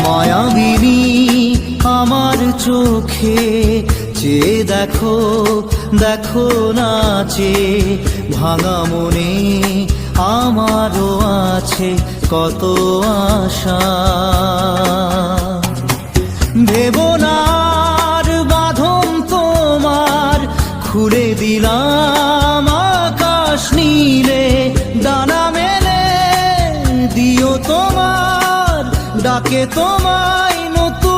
মায়াবিনী আমার চোখে চেয়ে দেখো, দেখো নাচে ভাঙা মনে আমারও আছে কত আশা। ভেবনার বাঁধন তোমার খুলে দিলাম আকাশ নীলে, ডানা মেলে দিও তোমার ডাকে তোমায় নতুন